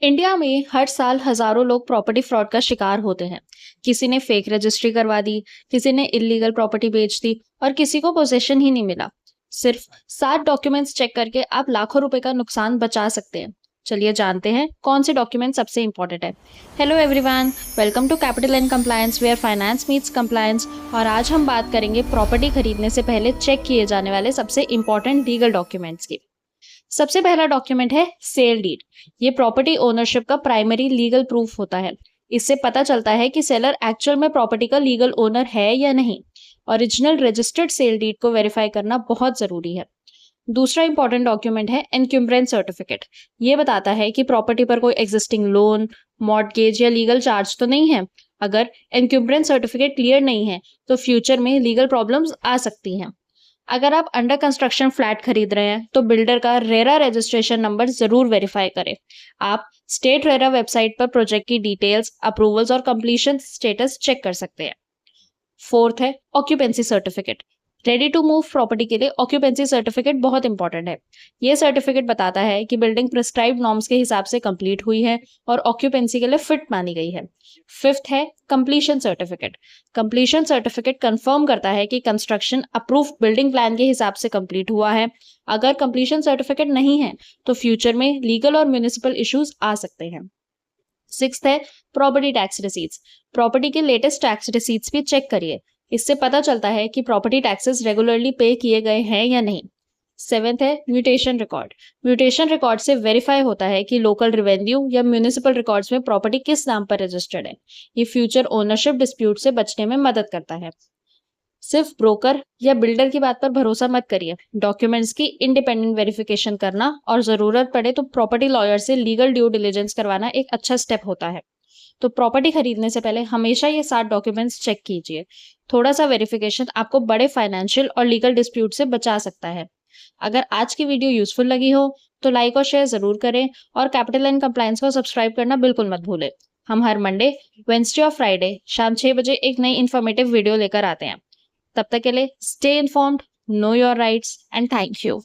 India में हर साल हजारों लोग प्रॉपर्टी फ्रॉड का शिकार होते हैं। किसी ने फेक रजिस्ट्री करवा दी, किसी ने इलीगल प्रॉपर्टी बेच दी और किसी को पोजीशन ही नहीं मिला। सिर्फ 7 डॉक्यूमेंट्स चेक करके आप लाखों रुपए का नुकसान बचा सकते हैं। चलिए जानते हैं कौन से डॉक्यूमेंट सबसे इंपॉर्टेंट है। Hello everyone, welcome to capital and compliance where finance meets compliance. और आज हम बात करेंगे प्रॉपर्टी खरीदने से पहले चेक किए जाने वाले सबसे इंपॉर्टेंट लीगल डॉक्यूमेंट्स की। सबसे पहला डॉक्यूमेंट है सेल डीड। ये प्रॉपर्टी ओनरशिप का प्राइमरी लीगल प्रूफ होता है। इससे पता चलता है कि सेलर एक्चुअल में प्रॉपर्टी का लीगल ओनर है या नहीं। ओरिजिनल रजिस्टर्ड सेल डीड को वेरीफाई करना बहुत जरूरी है। दूसरा इंपॉर्टेंट डॉक्यूमेंट है एनक्यूम्ब्रेंस सर्टिफिकेट। ये बताता है कि प्रॉपर्टी पर कोई एग्जिस्टिंग लोन, मॉर्टगेज या लीगल चार्ज तो नहीं है। अगर एनक्यूम्ब्रेंस सर्टिफिकेट क्लियर नहीं है तो फ्यूचर में लीगल प्रॉब्लम्स आ सकती हैं। अगर आप अंडर कंस्ट्रक्शन फ्लैट खरीद रहे हैं तो बिल्डर का रेरा रजिस्ट्रेशन नंबर जरूर वेरीफाई करें। आप स्टेट रेरा वेबसाइट पर प्रोजेक्ट की डिटेल्स, अप्रूवल्स और कंप्लीशन स्टेटस चेक कर सकते हैं। फोर्थ है occupancy certificate. Ready to move property के लिए ऑक्यूपेंसी सर्टिफिकेट बहुत इंपॉर्टेंट है। ये सर्टिफिकेट बताता है कि बिल्डिंग प्रिस्क्राइब्ड नॉर्म्स के हिसाब से कंप्लीट हुई है और ऑक्यूपेंसी के लिए फिट मानी गई है। फिफ्थ है completion certificate. Completion certificate confirm करता है कि कंस्ट्रक्शन अप्रूव्ड बिल्डिंग प्लान के हिसाब से कंप्लीट हुआ है। अगर कंप्लीशन सर्टिफिकेट नहीं है तो फ्यूचर में लीगल और म्युनिसिपल इश्यूज आ सकते हैं। सिक्स्थ है प्रॉपर्टी टैक्स रिसीट्स। प्रॉपर्टी के लेटेस्ट टैक्स रिसीट्स भी चेक करिए। इससे पता चलता है कि प्रॉपर्टी टैक्सेस रेगुलरली पे किए गए हैं या नहीं। सेवेंथ है म्यूटेशन रिकॉर्ड। म्यूटेशन रिकॉर्ड से वेरीफाई होता है कि लोकल रेवेन्यू या म्यूनिसिपल रिकॉर्ड्स में प्रॉपर्टी किस नाम पर रजिस्टर्ड है। ये फ्यूचर ओनरशिप डिस्प्यूट से बचने में मदद करता है। सिर्फ ब्रोकर या बिल्डर की बात पर भरोसा मत करिए। डॉक्यूमेंट्स की इंडिपेंडेंट वेरिफिकेशन करना और जरूरत पड़े तो प्रॉपर्टी लॉयर से लीगल ड्यू डिलिजेंस करवाना एक अच्छा स्टेप होता है। तो प्रॉपर्टी खरीदने से पहले हमेशा ये 7 डॉक्यूमेंट्स चेक कीजिए। थोड़ा सा वेरिफिकेशन आपको बड़े फाइनेंशियल और लीगल डिस्प्यूट से बचा सकता है। अगर आज की वीडियो यूजफुल लगी हो तो लाइक और शेयर जरूर करें और कैपिटल एंड कंप्लायंस को सब्सक्राइब करना बिल्कुल मत भूलें। हम हर मंडे, वेडनेसडे और फ्राइडे शाम 6 बजे एक नई इन्फॉर्मेटिव वीडियो लेकर आते हैं। तब तक के लिए stay informed, know your rights and thank you.